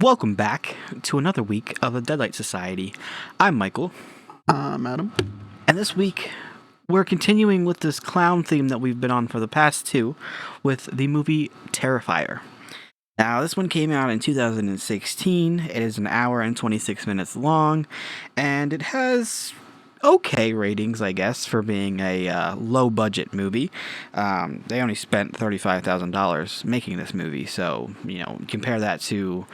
Welcome back to another week of the Deadlight Society. I'm Michael. I'm Adam. And this week, we're continuing with this clown theme that we've been on for the past two with the movie Terrifier. Now, this one came out in 2016. It is an hour and 26 minutes long, and it has okay ratings, I guess, for being a low-budget movie. They only spent $35,000 making this movie, so, compare that to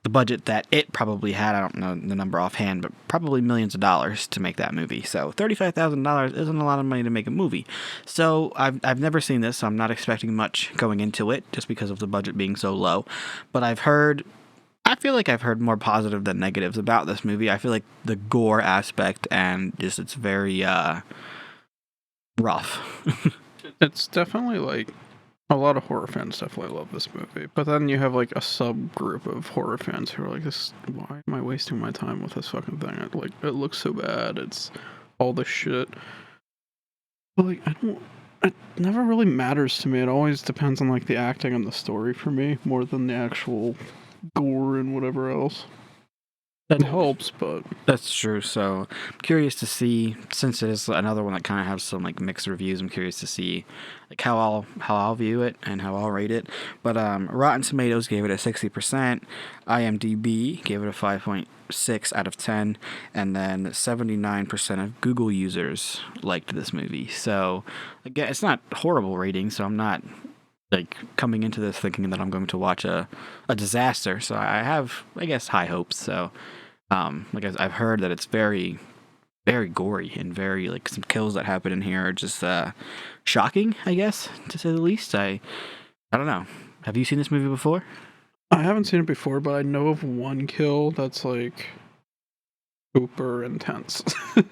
the budget that it probably had. I don't know the number offhand, but probably millions of dollars to make that movie. So $35,000 isn't a lot of money to make a movie. So I've never seen this, so I'm not expecting much going into it, just because of the budget being so low. But I feel like I've heard more positive than negatives about this movie. I feel like the gore aspect and just it's very rough. It's definitely like a lot of horror fans definitely love this movie, but then you have like a subgroup of horror fans who are like, "This, why am I wasting my time with this fucking thing? It looks so bad. It's all this shit." But like, it never really matters to me. It always depends on like the acting and the story for me more than the actual gore and whatever else. That helps, but that's true. So I'm curious to see, since it is another one that kind of has some like mixed reviews, I'm curious to see like how I'll view it and how I'll rate it. But Rotten Tomatoes gave it a 60%, IMDb gave it a 5.6 out of 10, and then 79% of Google users liked this movie. So again, it's not horrible rating, so I'm not like coming into this thinking that I'm going to watch a disaster. So I have, I guess, high hopes. So like I've heard that it's very, very gory and very like some kills that happen in here are just shocking, I guess, to say the least. I don't know. Have you seen this movie before? I haven't seen it before, but I know of one kill that's like super intense.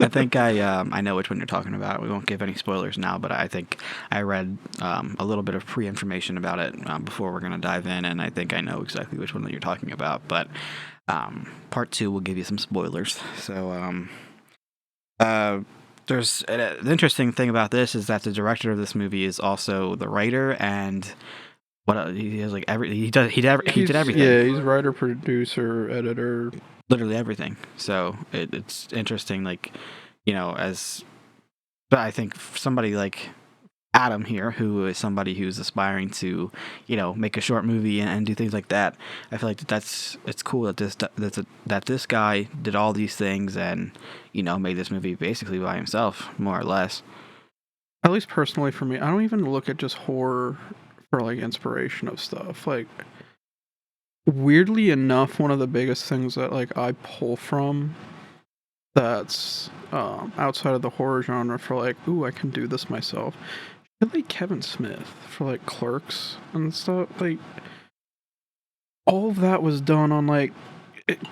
I think I know which one you're talking about. We won't give any spoilers now, but I think I read a little bit of pre-information about it before we're going to dive in, and I think I know exactly which one that you're talking about. But part two will give you some spoilers. So there's the interesting thing about this is that the director of this movie is also the writer, and what he has like he did everything. Yeah, he's writer, producer, editor, literally everything. So it's interesting, like, but I think somebody like Adam here, who is somebody who's aspiring to, make a short movie and do things like that, I feel like it's cool that this guy did all these things and, made this movie basically by himself, more or less. At least personally for me, I don't even look at just horror for like inspiration of stuff. Like, weirdly enough, one of the biggest things that like I pull from that's outside of the horror genre for like, ooh, I can do this myself. I feel like Kevin Smith for like Clerks and stuff. Like, all of that was done on like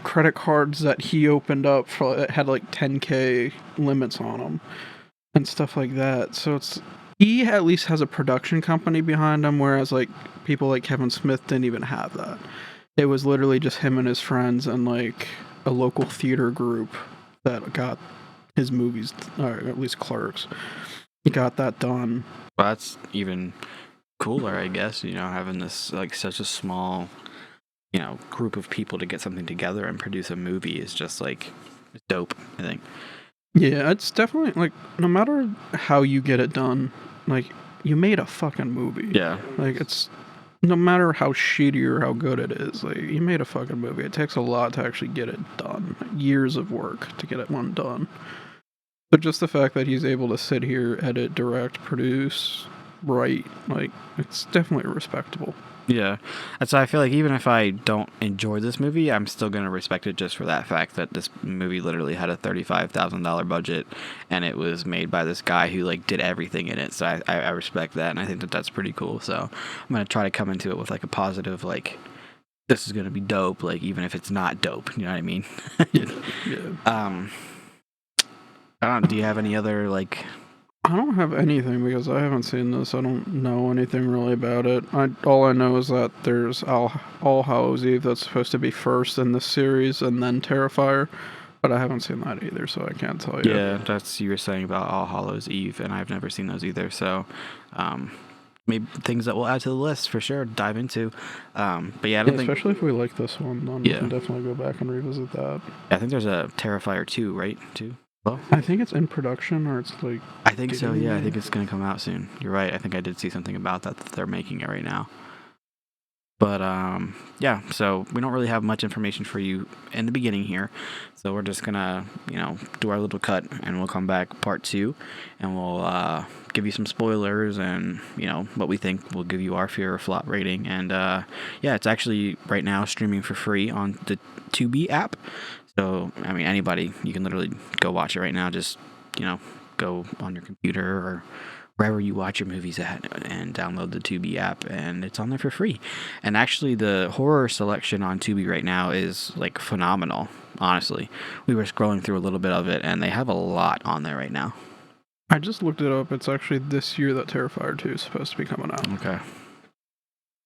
credit cards that he opened up for that had like 10K limits on them and stuff like that. So he at least has a production company behind him, whereas like people like Kevin Smith didn't even have that. It was literally just him and his friends and like a local theater group that got his movies, or at least Clerks. He got that done. Well, that's even cooler, I guess, having this like such a small, group of people to get something together and produce a movie is just like dope, I think. Yeah, it's definitely like, no matter how you get it done, like, you made a fucking movie. Yeah. Like, it's no matter how shitty or how good it is, like, you made a fucking movie. It takes a lot to actually get it done. Years of work to get it one done. But just the fact that he's able to sit here, edit, direct, produce, write, like, it's definitely respectable. Yeah. And so I feel like even if I don't enjoy this movie, I'm still going to respect it just for that fact that this movie literally had a $35,000 budget and it was made by this guy who like did everything in it. So I respect that, and I think that that's pretty cool. So I'm going to try to come into it with like a positive, like, this is going to be dope, like, even if it's not dope, you know what I mean? Yeah. I don't know, do you have any other, like... I don't have anything because I haven't seen this. I don't know anything really about it. All I know is that there's All Hallows Eve that's supposed to be first in this series and then Terrifier, but I haven't seen that either, so I can't tell you. Yeah, that's you were saying about All Hallows Eve, and I've never seen those either, so maybe things that we'll add to the list for sure. Dive into. But yeah, I Yeah, don't think. especially if we like this one, then we can definitely go back and revisit that. I think there's a Terrifier 2, right? Too. Well, I think it's in production, or it's like. I think so. getting Yeah, I made. think it's gonna come out soon. You're right. I think I did see something about that they're making it right now. But yeah, so we don't really have much information for you in the beginning here. So we're just gonna, do our little cut, and we'll come back part 2, and we'll give you some spoilers and what we think. We'll give you our fear or flop rating, and yeah, it's actually right now streaming for free on the Tubi app. So I mean, anybody, you can literally go watch it right now. Just go on your computer or wherever you watch your movies at and download the Tubi app, and it's on there for free. And actually, the horror selection on Tubi right now is like phenomenal. Honestly, we were scrolling through a little bit of it, and they have a lot on there right now. I just looked it up. It's actually this year that Terrifier 2 is supposed to be coming out. Okay.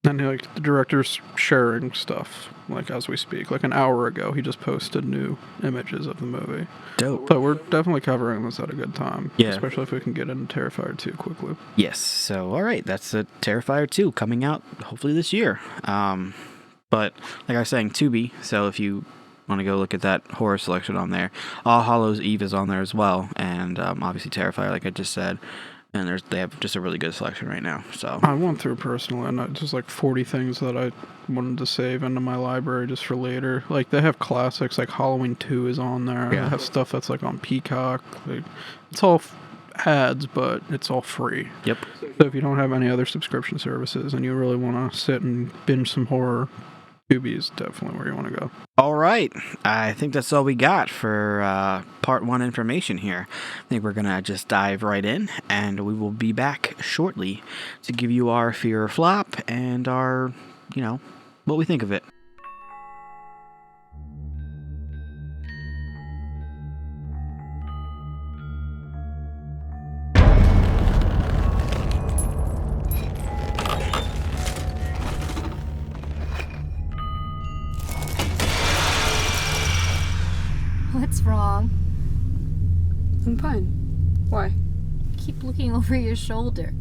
And like the director's sharing stuff like as we speak. Like an hour ago, he just posted new images of the movie. Dope. But we're definitely covering this at a good time. Yeah. Especially if we can get into Terrifier 2 quickly. Yes. So, all right, that's the Terrifier 2 coming out hopefully this year. But like I was saying, Tubi. So if you want to go look at that horror selection on there, All Hallows Eve is on there as well, and obviously Terrifier, like I just said. And they have just a really good selection right now. So I went through personally, and just like 40 things that I wanted to save into my library just for later. Like they have classics, like Halloween 2 is on there. Yeah. They have stuff that's like on Peacock. Like, it's all ads, but it's all free. Yep. So if you don't have any other subscription services and you really want to sit and binge some horror, Tubi is definitely where you want to go. All right. I think that's all we got for part 1 information here. I think we're going to just dive right in, and we will be back shortly to give you our fear or flop and our, what we think of it. What's wrong? I'm fine. Why? Keep looking over your shoulder.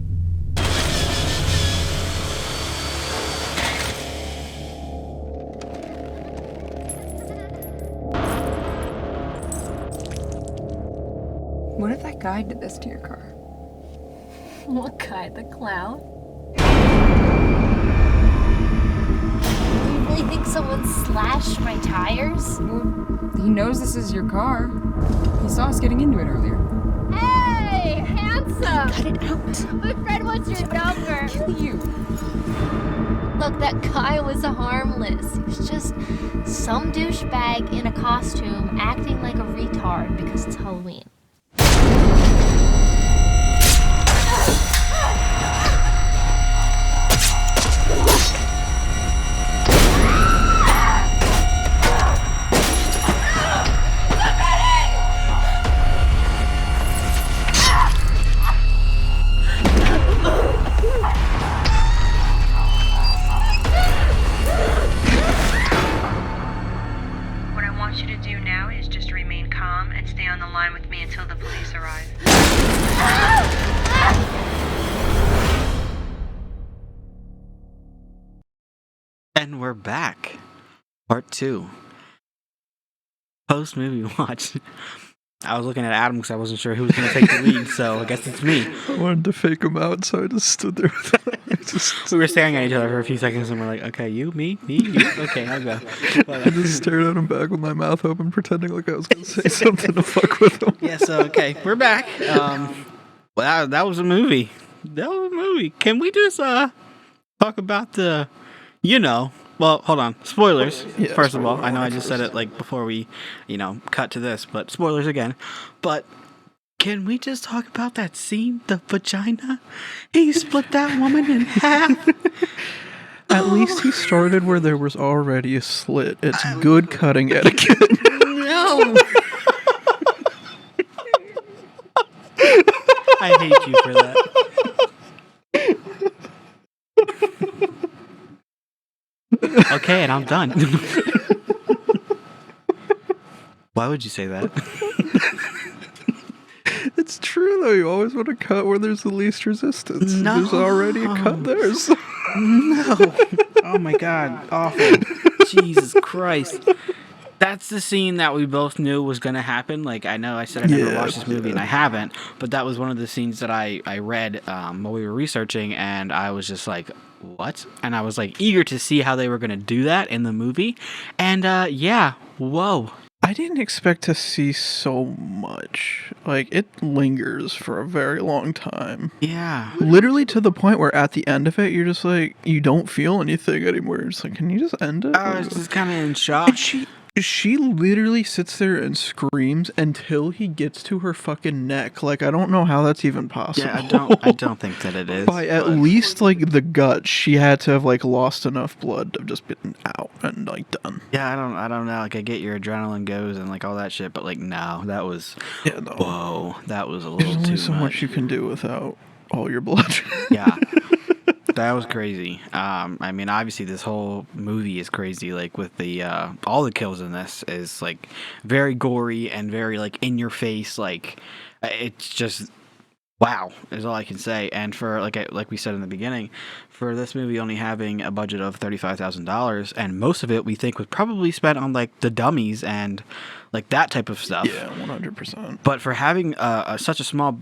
What if that guy did this to your car? What guy? The clown? You really think someone slashed my tires? Well, he knows this is your car. He saw us getting into it earlier. Hey, handsome! Cut it out. My friend wants your number. Kill you. Look, that guy was harmless. He was just some douchebag in a costume acting like a retard because it's Halloween. And we're back. Part 2. Post movie watch. I was looking at Adam because I wasn't sure who was going to take the lead, so I guess it's me. I wanted to fake him out, so I just stood there with We were staring at each other for a few seconds, and we're like, okay, you, me, you? Okay, I'll go. I just stared at him back with my mouth open, pretending like I was going to say something to fuck with him. Yeah, so, okay, we're back. Well, that was a movie. That was a movie. Can we just talk about the, well, hold on. Spoilers, Yeah, first of all. spoiler I know I warning just said first. it like before we, cut to this, but spoilers again. But can we just talk about that scene, the vagina? He split that woman in half. At least he started where there was already a slit. It's good cutting etiquette. No. I hate you for that. Okay, and I'm done. Why would you say that? It's true. true though. You always want to cut where there's the least resistance. No. There's already a cut there. So. No. Oh my god. Awful. Jesus Christ. That's the scene that we both knew was going to happen. Like, I know I said I never watched this movie, and I haven't, but that was one of the scenes that I read while we were researching, and I was just like, what? And I was, like, eager to see how they were going to do that in the movie. And, yeah, whoa. I didn't expect to see so much. Like, it lingers for a very long time. Yeah. Literally to the point where at the end of it, you're just like, you don't feel anything anymore. You're just like, can you just end it? I was just kind of in shock. And she literally sits there and screams until he gets to her fucking neck. Like, I don't know how that's even possible. Yeah, I don't think that it is. By at least, like, the gut, she had to have, like, lost enough blood to have just been out and, like, done. Yeah, I don't know. Like, I get your adrenaline goes and, like, all that shit, but, like, no, that was... Yeah, no. Whoa, that was a There's little only too so much you can do without all your blood. Yeah. That was crazy. I mean, obviously, this whole movie is crazy. Like, with the all the kills in this is like very gory and very like in your face. Like, it's just wow is all I can say. And for like we said in the beginning, for this movie only having a budget of $35,000, and most of it we think was probably spent on like the dummies and like that type of stuff. Yeah, 100%. But for having such a small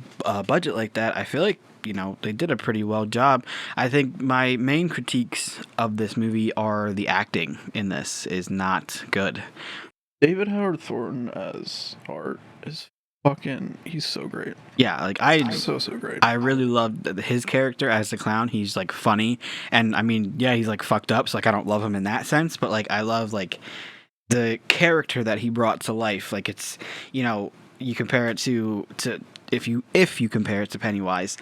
budget like that, I feel like, you know, they did a pretty well job. I think my main critiques of this movie are the acting in this is not good. David Howard Thornton as Art is fucking, he's so great. Yeah, like So great. I really loved his character as the clown. He's like funny, and I mean, yeah, he's like fucked up, so like I don't love him in that sense, but like I love like the character that he brought to life. Like, it's, you know, you compare it to if you compare it to Pennywise,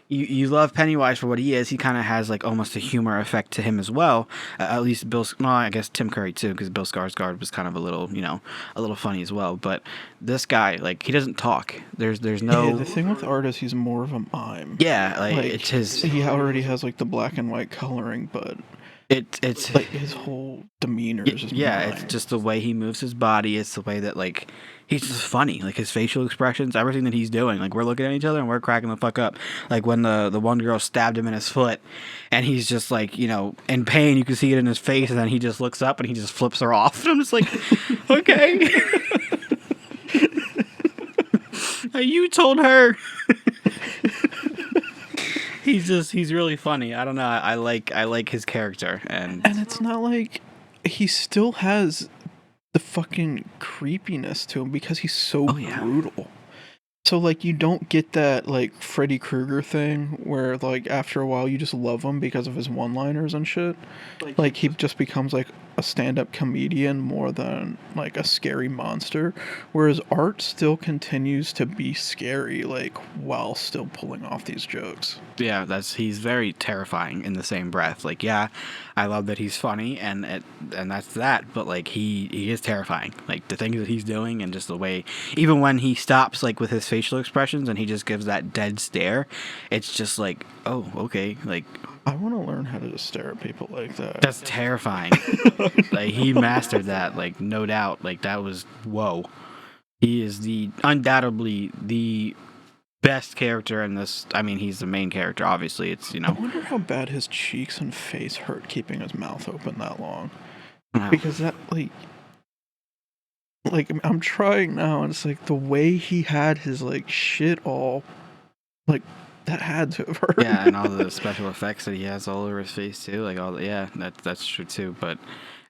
you love Pennywise for what he is. He kind of has like almost a humor effect to him as well. At least I guess Tim Curry too, because Bill Skarsgård was kind of a little, you know, a little funny as well. But this guy, like, he doesn't talk. There's no. Yeah, the thing with Art is he's more of a mime. Yeah, like it's his. He already has like the black and white coloring, but it's like his whole demeanor is just yeah. mime. It's just the way he moves his body. It's the way that like. He's just funny, like his facial expressions, everything that he's doing. Like, we're looking at each other and we're cracking the fuck up. Like when the one girl stabbed him in his foot, and he's just like, you know, in pain. You can see it in his face, and then he just looks up and he just flips her off. And I'm just like, okay, you told her. He's really funny. I don't know. I like his character, and it's not like he still has the fucking creepiness to him because he's so brutal. So, like, you don't get that, like, Freddy Krueger thing where, like, after a while you just love him because of his one-liners and shit. Like, he just becomes, like, a stand-up comedian more than, like, a scary monster. Whereas Art still continues to be scary, like, while still pulling off these jokes. Yeah, he's very terrifying in the same breath. Like, yeah, I love that he's funny, and that's that, but, like, he is terrifying. Like, the things that he's doing and just the way, even when he stops, like, with his facial expressions and he just gives that dead stare, it's just like, oh, okay, like, I want to learn how to just stare at people like that. that's terrifying. Like, he mastered that, like, no doubt. Like, that was, whoa. He is undoubtedly the best character in this. I mean, he's the main character, obviously. It's, you know. I wonder how bad his cheeks and face hurt keeping his mouth open that long. Wow. Because that, like, I'm trying now, and it's like the way he had his, like, shit all, like, that had to have hurt. Yeah, and all the special effects that he has all over his face too, like all the, yeah, that's true too. But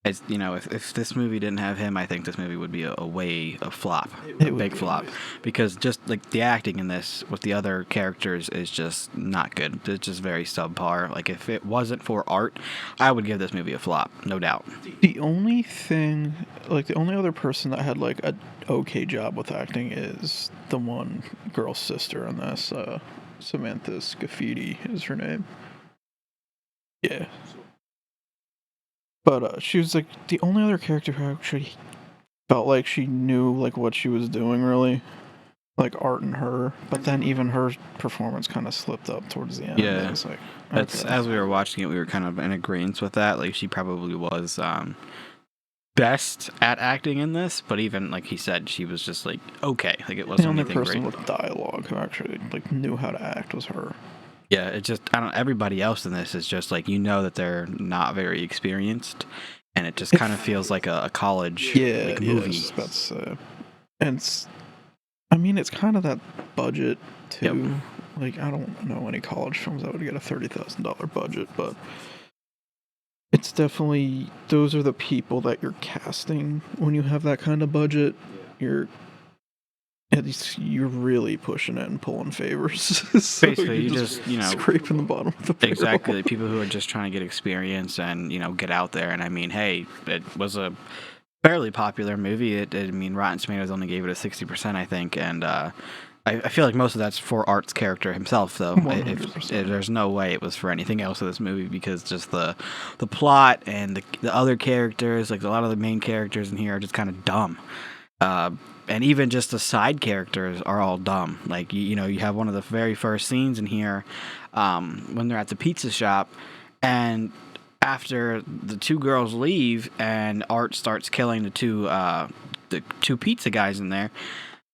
it's, you know, if this movie didn't have him, I think this movie would be a flop, a big flop, because just like the acting in this with the other characters is just not good. It's just very subpar. Like, if it wasn't for Art, I would give this movie a flop, no doubt. The only thing, like, the only other person that had like a okay job with acting is the one girl's sister in this. Samantha Scafidi is her name. Yeah. But she was like the only other character who actually felt like she knew like what she was doing, really. Like Art and her. But then even her performance kind of slipped up towards the end. Yeah. I was like, That's, okay. as we were watching it, we were kind of in agreement with that. Like, she probably was best at acting in this, but even like he said, she was just like okay, like it The wasn't only anything person great. with dialogue who actually like knew how to act was her. Yeah, it just I don't. Everybody else in this is just like that they're not very experienced, and it just kind of feels like a college like movie. I was about to say. And I mean, it's kind of that budget too. Yep. Like, I don't know any college films that would get a $30,000 budget, but it's definitely those are the people that you're casting when you have that kind of budget. You're at least you're really pushing it and pulling favors. So Basically, you you're just scraping the bottom of the barrel. exactly people who are just trying to get experience and get out there. And I mean, hey, it was a fairly popular movie. I mean, Rotten Tomatoes only gave it a 60%, I think, and I feel like most of that's for Art's character himself, though. 100%. There's no way it was for anything else in this movie because just the plot and the other characters, like a lot of the main characters in here, are just kind of dumb. And even just the side characters are all dumb. Like you have one of the very first scenes in here when they're at the pizza shop, and after the two girls leave and Art starts killing the two pizza guys in there.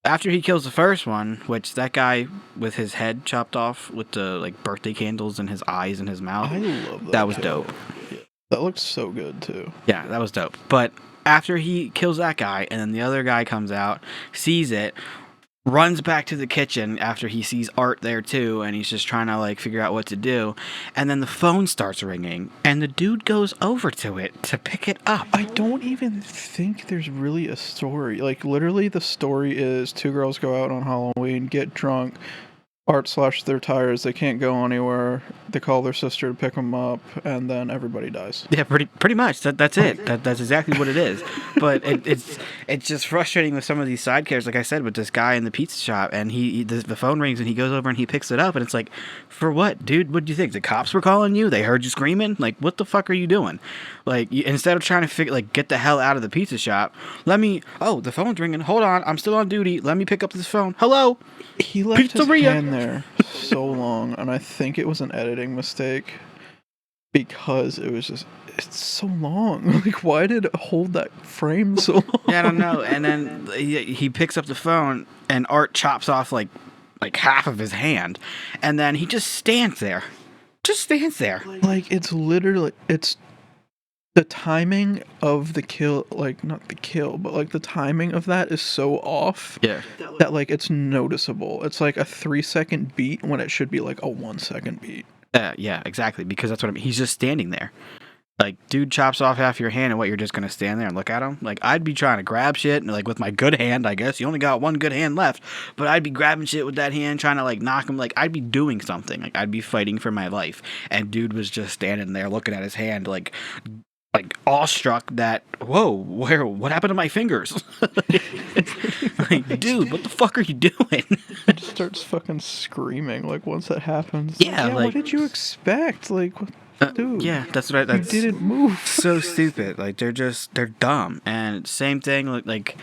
After he kills the first one, which that guy with his head chopped off with the like birthday candles in his eyes and his mouth, I love that. that was guy. dope. Yeah. That looks so good too. Yeah, that was dope. But after he kills that guy, and then the other guy comes out, sees it, runs back to the kitchen after he sees Art there too, and he's just trying to like figure out what to do, and then the phone starts ringing, and the dude goes over to it to pick it up. I don't even think there's really a story. Like, literally, the story is two girls go out on Halloween, get drunk, Art slashes their tires, they can't go anywhere, they call their sister to pick them up, and then everybody dies. Yeah, pretty much. That's it. That's exactly what it is. But it's just frustrating with some of these side characters. Like I said, with this guy in the pizza shop, and the phone rings, and he goes over and he picks it up, and it's like, for what, dude? What do you think? The cops were calling you? They heard you screaming? Like, what the fuck are you doing? Like, instead of trying to get the hell out of the pizza shop, the phone's ringing. Hold on, I'm still on duty. Let me pick up this phone. Hello. He left his Pizzeria. hand there so long, and I think it was an editing mistake because it's so long. Like, why did it hold that frame so long? Yeah, I don't know. And then he picks up the phone, and Art chops off like half of his hand, and then he just stands there. Like, it's literally, it's the timing of the kill, like, not the kill, but like the timing of that is so off. Yeah. That like it's noticeable. It's like a 3-second beat when it should be like a 1-second beat. Yeah, exactly. Because that's what I mean. He's just standing there. Like, dude chops off half your hand, and what, you're just gonna stand there and look at him? Like, I'd be trying to grab shit, and like with my good hand, I guess you only got one good hand left, but I'd be grabbing shit with that hand, trying to like knock him. Like, I'd be doing something. Like, I'd be fighting for my life, and dude was just standing there looking at his hand, like awestruck that what happened to my fingers? Like, dude, what the fuck are you doing? He just starts fucking screaming like once that happens. Yeah, like, like, what did you expect? Like, dude, yeah, that's right. That's you didn't move. so stupid. Like, they're dumb. And same thing, like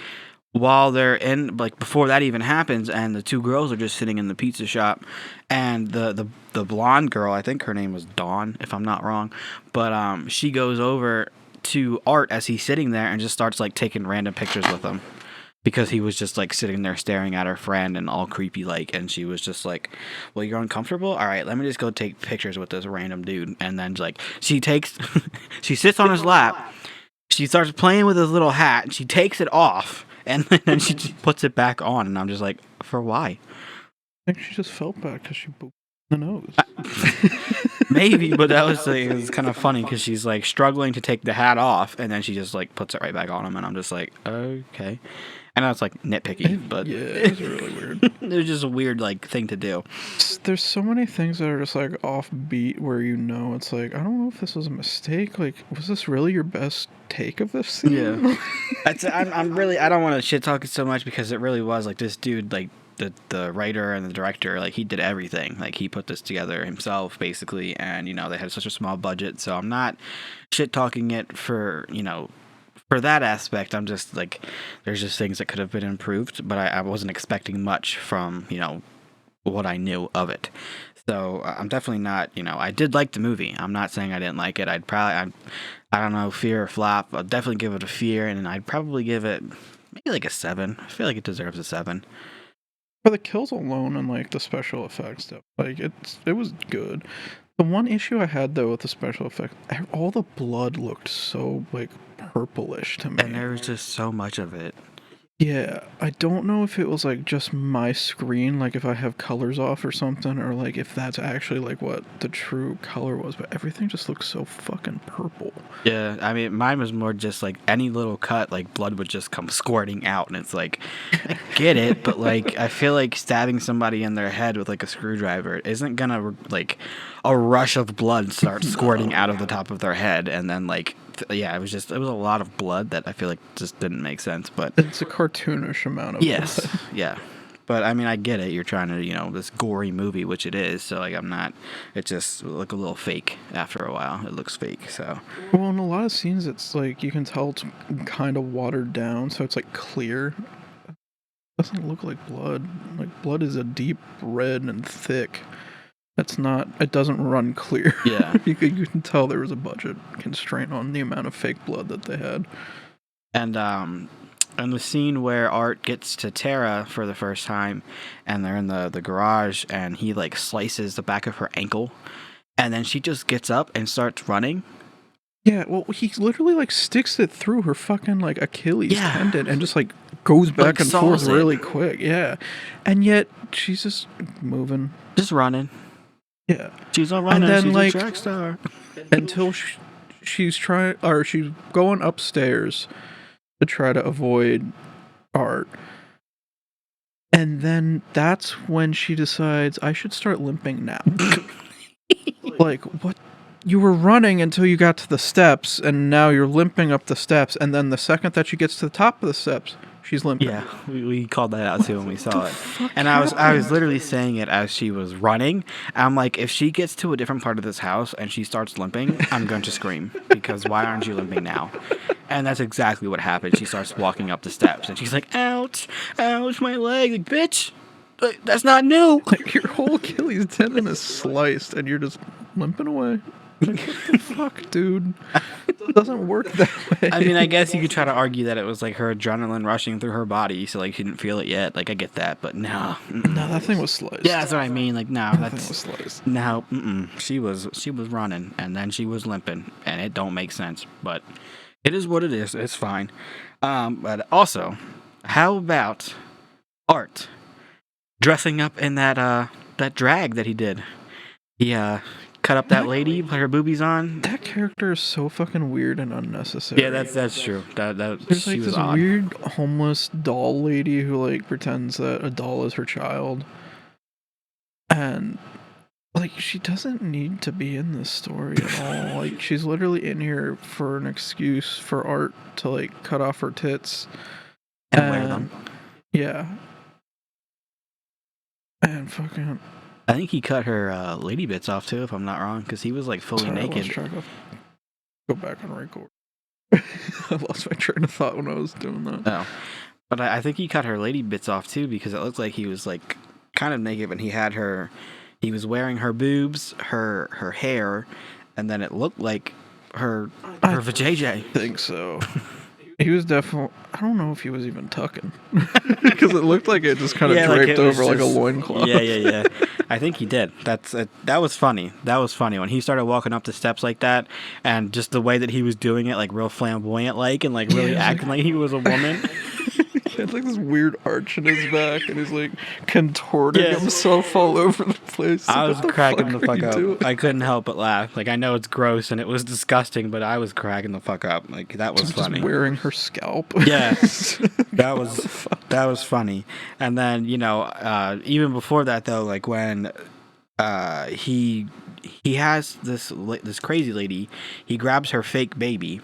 while they're in, like, before that even happens, and the two girls are just sitting in the pizza shop, and the blonde girl, I think her name was Dawn, if I'm not wrong, but she goes over to Art as he's sitting there and just starts like taking random pictures with him, because he was just like sitting there staring at her friend and all creepy like, and she was just like, well, you're uncomfortable, all right, let me just go take pictures with this random dude. And then like she sits on his lap, she starts playing with his little hat, and she takes it off, and then she just puts it back on, and I'm just like, for why? I think she just felt bad because she booped the nose. Maybe, but that was like, it was kind of funny because she's like struggling to take the hat off, and then she just like puts it right back on him, and I'm just like, okay. I know it's like nitpicky, but Yeah, it was really weird. it was just a weird like thing to do. There's so many things that are just like offbeat where it's like, I don't know if this was a mistake. Like, was this really your best take of this scene? Yeah. I'm really, I don't want to shit talk it so much because it really was like this dude, like the writer and the director, like he did everything. Like he put this together himself basically, and they had such a small budget, so I'm not shit talking it for for that aspect. I'm just like, there's just things that could have been improved, but I wasn't expecting much from what I knew of it. So I'm definitely not, I did like the movie. I'm not saying I didn't like it. I don't know, fear or flop. I'll definitely give it a fear, and I'd probably give it maybe like a 7. I feel like it deserves a 7. For the kills alone and like the special effects stuff, like it was good. The one issue I had though with the special effects, all the blood looked so like purplish to me. And there was just so much of it. Yeah, I don't know if it was like just my screen, like if I have colors off or something, or like if that's actually like what the true color was, but everything just looked so fucking purple. Yeah, I mean, mine was more just like any little cut, like blood would just come squirting out, and it's like, I get it, but like, I feel like stabbing somebody in their head with like a screwdriver isn't gonna like a rush of blood start squirting out of the top of their head, and then like, yeah, it was a lot of blood that I feel like just didn't make sense, but It's a cartoonish amount of yes, blood. yeah. But I mean, I get it. You're trying to, this gory movie, which it is. So like, I'm not. It just look a little fake after a while. It looks fake. So Well, in a lot of scenes, it's like you can tell it's kind of watered down, so it's like clear. It doesn't look like blood. Like blood is a deep red and thick. It's not. It doesn't run clear. yeah. You can tell there was a budget constraint on the amount of fake blood that they had. And the scene where Art gets to Tara for the first time, and they're in the garage, and he like slices the back of her ankle, and then she just gets up and starts running. Yeah, well, he literally like sticks it through her fucking like Achilles Yeah. tendon and just like goes back Like, and saws forth it. really quick. Yeah, and yet she's just moving. Just running. Yeah, She's a runner. then, She's like- a track star. until she's trying, or she's going upstairs to try to avoid Art, and then that's when she decides I should start limping now. Like, what? You were running until you got to the steps, and now you're limping up the steps, and then the second that she gets to the top of the steps, she's limping. Yeah, we called that out too when we saw it. fuck And I was literally saying it as she was running. I'm like, if she gets to a different part of this house and she starts limping, I'm going to scream, because why aren't you limping now? And that's exactly what happened. She starts walking up the steps, and she's like, ouch, ouch, my leg. Like, bitch, like, that's not new. Like, your whole Achilles tendon is sliced, and you're just limping away. Like, what the fuck, dude? It doesn't work that way. I mean, I guess you could try to argue that it was like her adrenaline rushing through her body, so like she didn't feel it yet. Like, I get that, but no. No, that thing was sliced. Yeah, that's what I mean. Like, no, That thing was that's sliced. no. She was running, and then she was limping, and it don't make sense. But it is what it is. It's fine. But also, how about Art dressing up in that drag that he did? He cut up that lady, put her boobies on. That character is so fucking weird and unnecessary. Yeah, that's true. That There's she like was this odd. weird homeless doll lady who like pretends that a doll is her child. And like she doesn't need to be in this story at all. Like she's literally in here for an excuse for Art to like cut off her tits. And wear them. Yeah. And fucking I think he cut her lady bits off too, if I'm not wrong, because he was like fully sorry, I lost naked. track of. Go back and record. I lost my train of thought when I was doing that. Oh, but I think he cut her lady bits off too, because it looked like he was like kind of naked, but he had her. He was wearing her boobs, her hair, and then it looked like her vajayjay. I think so. He was definitely. I don't know if he was even tucking because it looked like it just kind of draped it was over like a just- loincloth. Yeah. I think he did. That was funny. That was funny when he started walking up the steps like that, and just the way that he was doing it, like real flamboyant, like, and like really Yeah, acting like he was a woman. He had like this weird arch in his back, and he's like contorting Yes. himself all over the place. I was What cracking the were fuck you up. doing? I couldn't help but laugh. Like, I know it's gross and it was disgusting, but I was cracking the fuck up. Like, that was Just funny. wearing her scalp. Yeah, that was funny. And then even before that though, like when he has this crazy lady, he grabs her fake baby.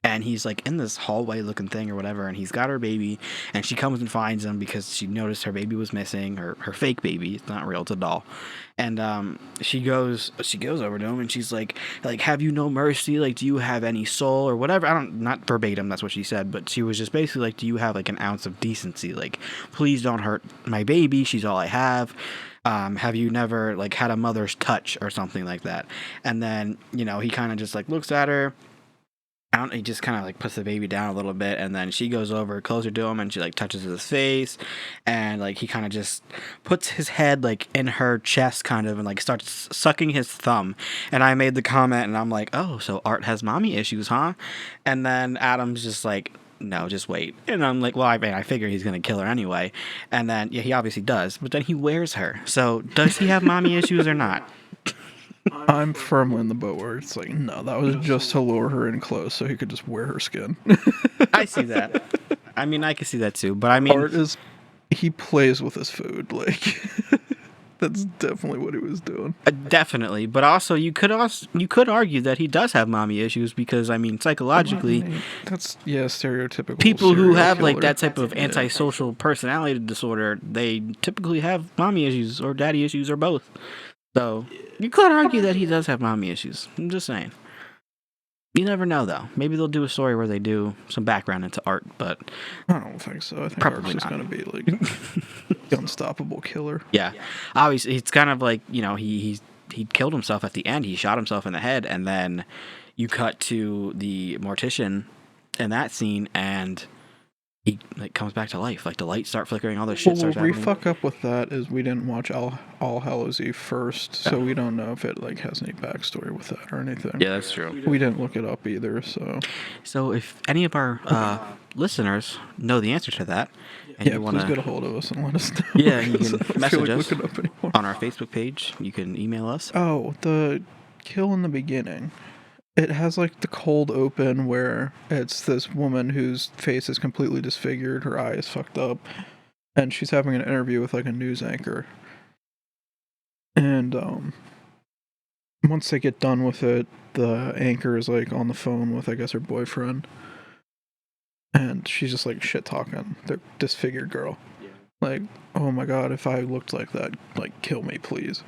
And he's like in this hallway looking thing or whatever, and he's got her baby, and she comes and finds him because she noticed her baby was missing, her fake baby. It's not real, it's a doll. And she goes over to him, and she's like, have you no mercy? Like, do you have any soul or whatever? Not verbatim, that's what she said, but she was just basically like, do you have like an ounce of decency? Like, please don't hurt my baby. She's all I have. Have you never like had a mother's touch or something like that? And then he kind of just like looks at her. he just kind of like puts the baby down a little bit, and then she goes over closer to him and she like touches his face, and like he kind of just puts his head like in her chest kind of and like starts sucking his thumb. And I made the comment and I'm like, oh, so Art has mommy issues, huh? And then Adam's just like, no, just wait. And I'm like, well, I mean, I figure he's gonna kill her anyway. And then yeah, he obviously does, but then he wears her. So does he have mommy issues or not? I'm firmly in the boat where it's like, no, that was just to lure her in close so he could just wear her skin. I see that. I mean, I can see that too. But I mean, Art is, he plays with his food. Like, that's definitely what he was doing. Definitely. But also, you could argue that he does have mommy issues because I mean, psychologically, That's stereotypical. people who serial have like killer. that type of antisocial personality disorder, they typically have mommy issues or daddy issues or both. So you could argue that he does have mommy issues. I'm just saying. You never know, though. Maybe they'll do a story where they do some background into Art, but I don't think so. I think Probably Art's just not. gonna be like the unstoppable killer. yeah, obviously it's kind of like he killed himself at the end. He shot himself in the head, and then you cut to the mortician in that scene, and he like comes back to life. Like the lights start flickering, all this shit Well, starts where we happening. fuck up with that is we didn't watch All Hallows Eve first, so we don't know if it like has any backstory with that or anything. Yeah, that's true. We didn't look it up either, so So if any of our listeners know the answer to that, and yeah, you please want get a to hold of us and let us know. Yeah, you can I don't message feel like us. looking up anymore. on our Facebook page, you can email us. Oh, the kill in the beginning. It has like the cold open where it's this woman whose face is completely disfigured, her eye is fucked up, and she's having an interview with like a news anchor. And once they get done with it, the anchor is like on the phone with I guess her boyfriend. And she's just like shit talking the disfigured girl. Like, oh my god, if I looked like that, like kill me, please.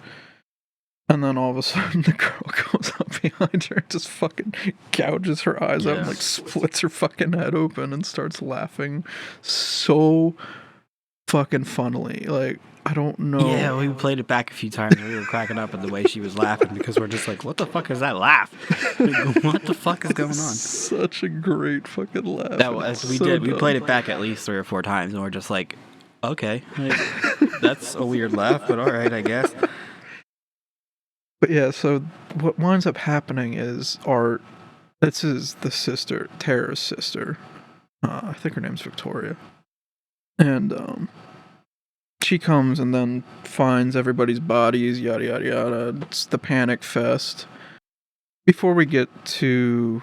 And then all of a sudden the girl goes up behind her and just fucking gouges her eyes out and like splits her fucking head open and starts laughing so fucking funnily. Like, I don't know. Yeah, we played it back a few times and we were cracking up at the way she was laughing because we're just like, what the fuck is that laugh? Like, what the fuck is going on? Such a great fucking laugh. That was, we So did. We dumb. played it back at least 3 or 4 times and we're just like, okay, like, that's a weird laugh, but all right, I guess. But yeah, so what winds up happening is Art, this is the sister, Tara's sister. I think her name's Victoria. And she comes and then finds everybody's bodies, yada yada yada. It's the panic fest. Before we get to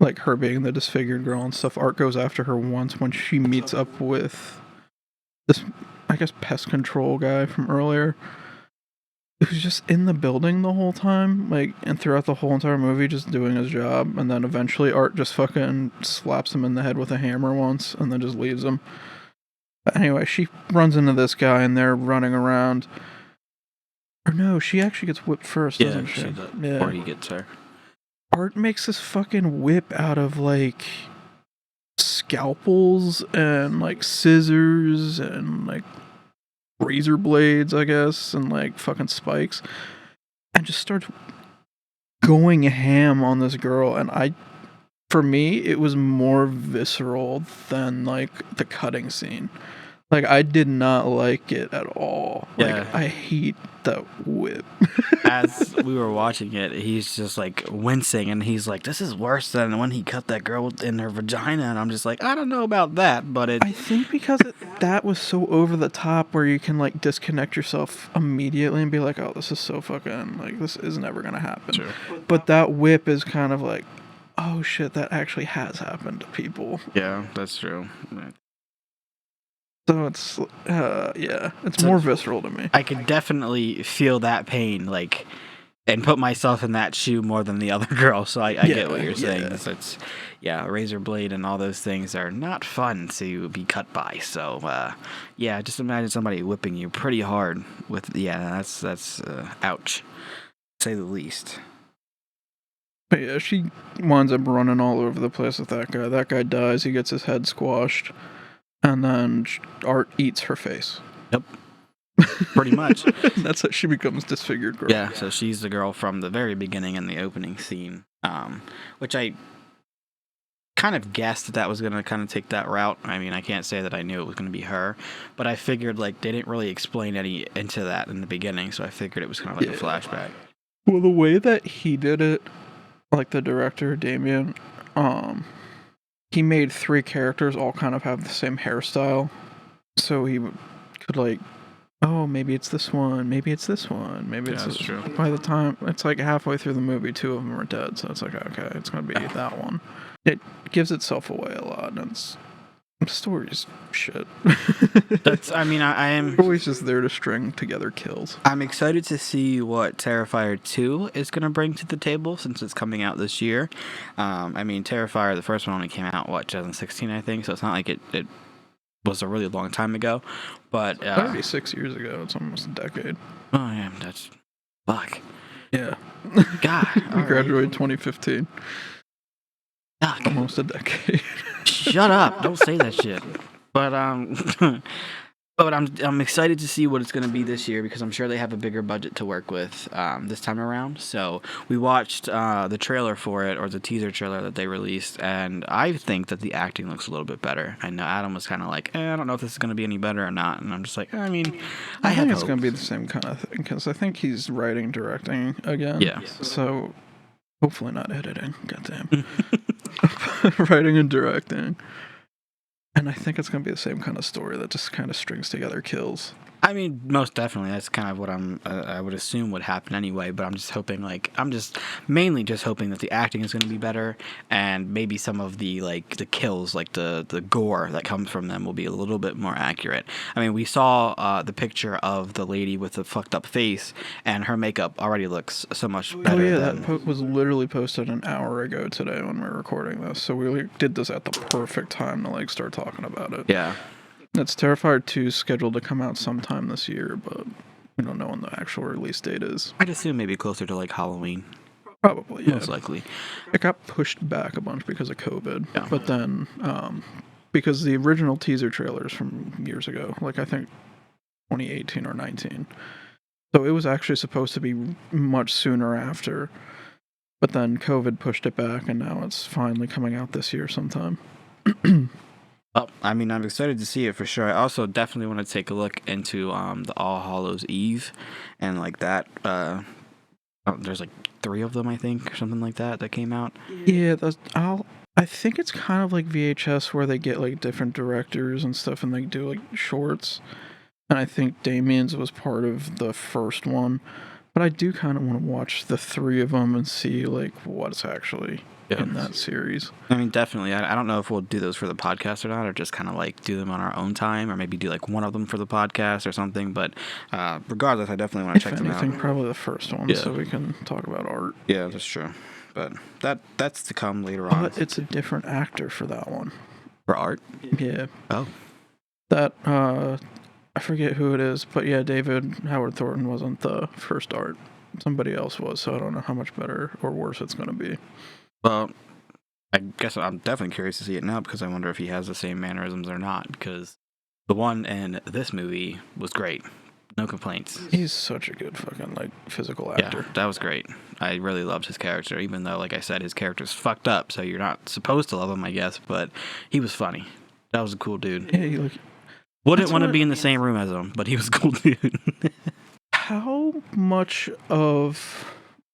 like her being the disfigured girl and stuff, Art goes after her once when she meets up with this, I guess, pest control guy from earlier. Who's just in the building the whole time, like, and throughout the whole entire movie, just doing his job, and then eventually Art just fucking slaps him in the head with a hammer once, and then just leaves him. But anyway, she runs into this guy, and they're running around. Or no, she actually gets whipped first, doesn't she? Or he gets her. Art makes this fucking whip out of, like, scalpels, and, like, scissors, and, like, razor blades, I guess, and like fucking spikes, and just starts going ham on this girl. And for me, it was more visceral than like the cutting scene. Like, I did not like it at all. Like, Yeah. I hate that whip. As we were watching it, he's just like wincing and he's like, this is worse than when he cut that girl in her vagina. And I'm just like, I don't know about that, but I think because that was so over the top where you can like disconnect yourself immediately and be like, oh, this is so fucking, like, this is never gonna happen. Sure. But that whip is kind of like, oh shit, that actually has happened to people. Yeah, that's true. So it's, it's more visceral to me. I could definitely feel that pain, like, and put myself in that shoe more than the other girl. So I get what you're saying. yeah. It's a razor blade and all those things are not fun to be cut by. So yeah, just imagine somebody whipping you pretty hard with that's ouch, to say the least. But yeah, she winds up running all over the place with that guy. That guy dies. He gets his head squashed. And then Art eats her face. Yep. pretty much. That's how she becomes disfigured girl. Yeah, so she's the girl from the very beginning in the opening scene, which I kind of guessed that was going to kind of take that route. I mean, I can't say that I knew it was going to be her, but I figured, like, they didn't really explain any into that in the beginning, so I figured it was kind of like a flashback. Well, the way that he did it, like the director, Damien, he made 3 characters all kind of have the same hairstyle, so he could, like, oh, maybe it's this one, maybe it's this one, maybe it's that's this. true. By the time, it's like halfway through the movie, 2 of them are dead, so it's like, okay, it's going to be that one. It gives itself away a lot, and the story's shit. I am always just there to string together kills. I'm excited to see what Terrifier 2 is going to bring to the table since it's coming out this year. Terrifier, the first one only came out, 2016, I think, so it's not like it was a really long time ago. But already 6 years ago. It's almost a decade. Oh, yeah, that's... Fuck. Yeah. God. We graduated 2015. Fuck. Almost a decade. Shut up! Don't say that shit. But I'm excited to see what it's going to be this year because I'm sure they have a bigger budget to work with this time around. So we watched the trailer for it, or the teaser trailer that they released, and I think that the acting looks a little bit better. I know Adam was kind of like, I don't know if this is going to be any better or not, and I'm just like, I think it's going to be the same kind of thing because I think he's writing, directing again. Yeah. So hopefully not editing. Goddamn. Writing and directing. And I think it's going to be the same kind of story that just kind of strings together kills. I mean, most definitely. That's kind of what I would assume would happen anyway. But I'm just hoping, mainly just hoping that the acting is going to be better, and maybe some of the kills, the gore that comes from them, will be a little bit more accurate. I mean, we saw the picture of the lady with the fucked up face, and her makeup already looks so much better. Oh yeah, that was literally posted an hour ago today when we were recording this. So we did this at the perfect time to start talking about it. Yeah. It's Terrifier 2 scheduled to come out sometime this year, but we don't know when the actual release date is. I'd assume maybe closer to Halloween. Probably, yeah. Most likely. It got pushed back a bunch because of COVID. Yeah. But then, because the original teaser trailers from years ago, I think 2018 or 19. So it was actually supposed to be much sooner after. But then COVID pushed it back, and now it's finally coming out this year sometime. Well, I'm excited to see it for sure. I also definitely want to take a look into the All Hallows Eve and that. There's 3 of them, I think, or something like that came out. Yeah, I think it's kind of like VHS where they get different directors and stuff, and they do shorts. And I think Damien's was part of the first one, but I do kind of want to watch the 3 of them and see what's actually in that series. I mean, definitely. I don't know if we'll do those for the podcast or not, or just kind of do them on our own time, or maybe do one of them for the podcast or something. But regardless, I definitely want to check them out. If anything, probably the first one, so we can talk about art. Yeah, that's true. But that's to come later on. But it's a different actor for that one. For art? Yeah. Oh. That I forget who it is, but yeah, David Howard Thornton wasn't the first art. Somebody else was, so I don't know how much better or worse it's going to be. Well, I guess I'm definitely curious to see it now because I wonder if he has the same mannerisms or not, because the one in this movie was great. No complaints. He's such a good fucking physical actor. Yeah, that was great. I really loved his character, even though, like I said, his character's fucked up, so you're not supposed to love him, I guess, but he was funny. That was a cool dude. Yeah, wouldn't want to be in the same room as him, but he was a cool dude. How much of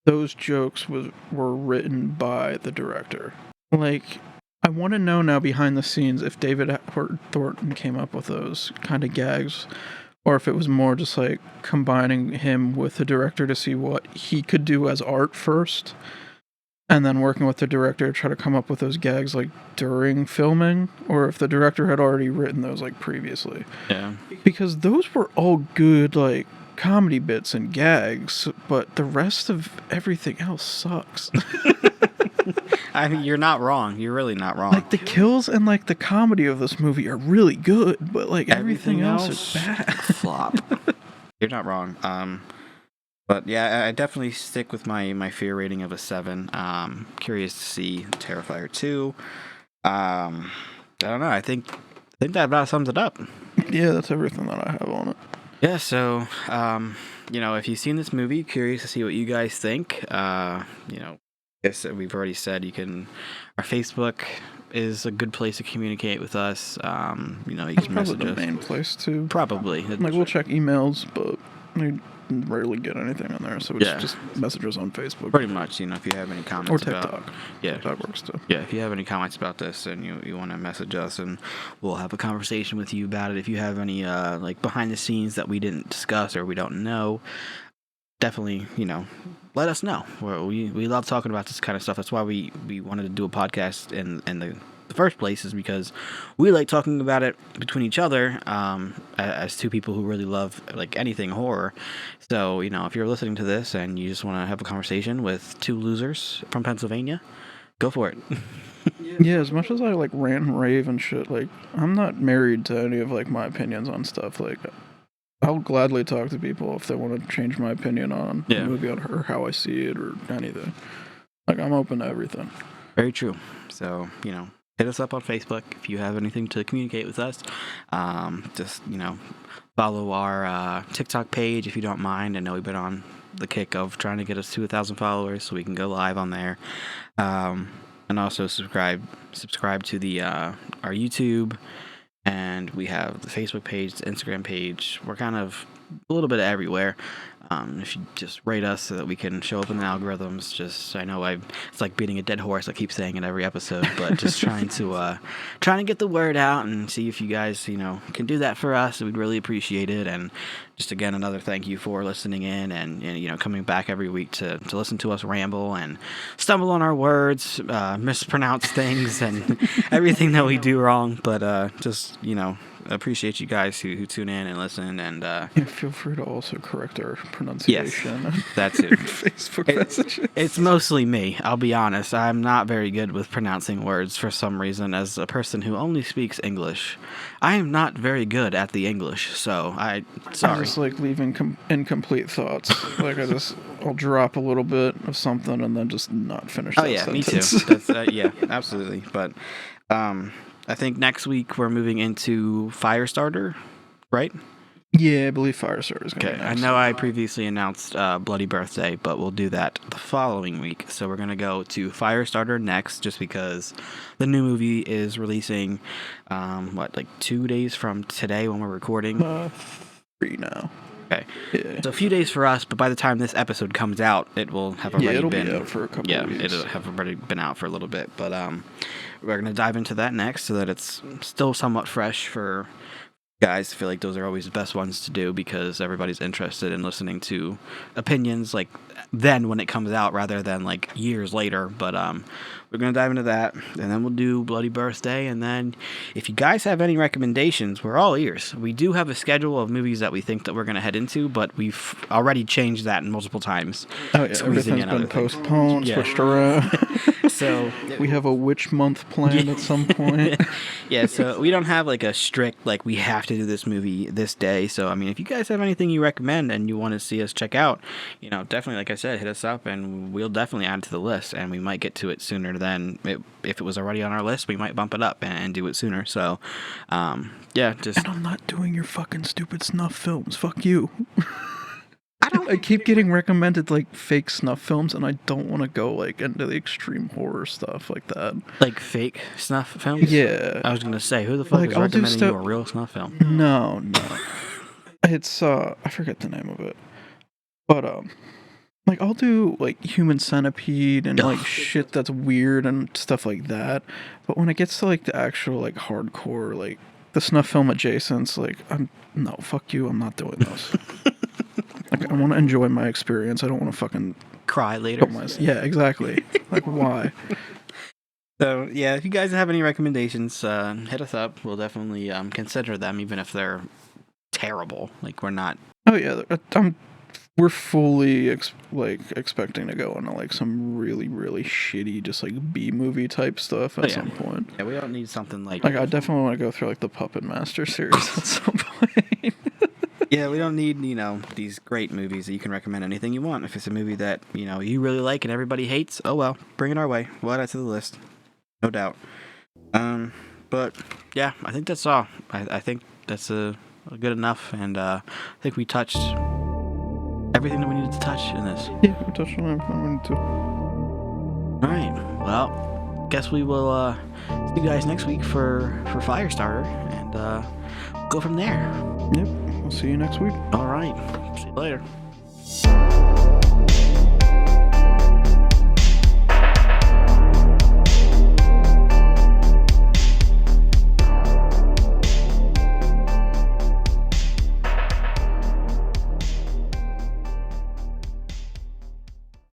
those jokes were written by the director? I want to know now behind the scenes if David Thornton came up with those kind of gags, or if it was more just combining him with the director to see what he could do as art first, and then working with the director to try to come up with those gags during filming, or if the director had already written those previously. Yeah. Because those were all good comedy bits and gags, but the rest of everything else sucks. I mean, you're not wrong. You're really not wrong. The kills and the comedy of this movie are really good, but everything else is bad. Flop. You're not wrong. But yeah, I definitely stick with my fear rating of a 7. Curious to see Terrifier 2. I don't know. I think that about sums it up. Yeah, that's everything that I have on it. Yeah, so, if you've seen this movie, curious to see what you guys think. As we've already said, our Facebook is a good place to communicate with us. You That's can probably message the us. main place too. Probably. Like we'll check emails, but we rarely get anything on there, so we Yeah. just message us on Facebook Pretty much, if you have any comments or about... TikTok. Yeah. That works too. Yeah, if you have any comments about this and you want to message us and we'll have a conversation with you about it. If you have any behind the scenes that we didn't discuss or we don't know, definitely, let us know. We love talking about this kind of stuff. That's why we wanted to do a podcast in the first place, is because we like talking about it between each other as two people who really love like anything horror. So, if you're listening to this and you just want to have a conversation with two losers from Pennsylvania, go for it. Yeah, as much as I like rant and rave and shit, like I'm not married to any of like my opinions on stuff. Like I'll gladly talk to people if they want to change my opinion on Yeah. a movie or how I see it or anything. Like I'm open to everything. Very true. So, hit us up on Facebook if you have anything to communicate with us. Just, follow our TikTok page if you don't mind. I know we've been on the kick of trying to get us to 1,000 followers so we can go live on there. And also subscribe to the our YouTube, and we have the Facebook page, the Instagram page. We're kind of a little bit everywhere. If you just rate us so that we can show up in the algorithms, I know it's like beating a dead horse. I keep saying it every episode, but just trying to get the word out and see if you guys, can do that for us. We'd really appreciate it. And just again, another thank you for listening in and coming back every week to listen to us ramble and stumble on our words, mispronounce things and everything that we do wrong. But appreciate you guys who tune in and listen, and Yeah, feel free to also correct our pronunciation. that's it. Facebook messages. It's mostly me, I'll be honest. I'm not very good with pronouncing words for some reason. As a person who only speaks English, I am not very good at the English, so I sorry. just like leaving incomplete thoughts. Like I'll drop a little bit of something and then just not finish that sentence. Me too. That's yeah, absolutely. But I think next week we're moving into Firestarter, right? Yeah, I believe Firestarter is going to Okay, be I next. know I previously announced Bloody Birthday, but we'll do that the following week. So we're going to go to Firestarter next, just because the new movie is releasing, 2 days from today when we're recording? 3 now. Okay. Yeah. So a few days for us, but by the time this episode comes out, it will have already it'll been be out for a couple of weeks. it'll have already been out for a little bit. But we're going to dive into that next so that it's still somewhat fresh for guys. I feel like those are always the best ones to do because everybody's interested in listening to opinions like then when it comes out rather than like years later. But we're going to dive into that, and then we'll do Bloody Birthday. And then if you guys have any recommendations, we're all ears. We do have a schedule of movies that we think that we're going to head into, but we've already changed that multiple times. Oh yeah, Squeezing everything's in been other things. postponed, Yeah. switched around. So We have a witch month planned at some point. yeah, so we don't have like a strict like we have to do this movie this day. So I mean, if you guys have anything you recommend and you want to see us check out, definitely, like I said, hit us up and we'll definitely add it to the list. And we might get to it sooner than if it was already on our list. We might bump it up and do it sooner. So just And I'm not doing your fucking stupid snuff films. Fuck you. I keep getting recommended like fake snuff films, and I don't want to go like into the extreme horror stuff like that. like fake snuff films. Yeah. I was gonna say, who the fuck Like, is I'll do recommending you stuff- a real snuff film? No. It's I forget the name of it, but like I'll do like Human Centipede and like shit that's weird and stuff like that. But when it gets to like the actual like hardcore like the snuff film adjacents, like no, fuck you, I'm not doing those. Like I want to enjoy my experience. I don't want to fucking Cry later. yeah, exactly. Like why? So yeah, if you guys have any recommendations, hit us up. We'll definitely consider them, even if they're terrible. Like we're not. Oh yeah, we're fully expecting to go into like some really really shitty just like B movie type stuff at some point. Yeah, we don't need something like. Like I definitely want to go through like the Puppet Master series at some point. Yeah, we don't need these great movies that you can recommend anything you want. If it's a movie that you really like and everybody hates, oh well, bring it our way. We'll add it to the list, no doubt. But yeah, I think that's all. I think that's a good enough, and I think we touched everything that we needed to touch in this. Yeah, we touched on everything we need to. All right. Well, guess we will see you guys next week for Firestarter, and go from there. Yep. We'll see you next week. All right. See you later.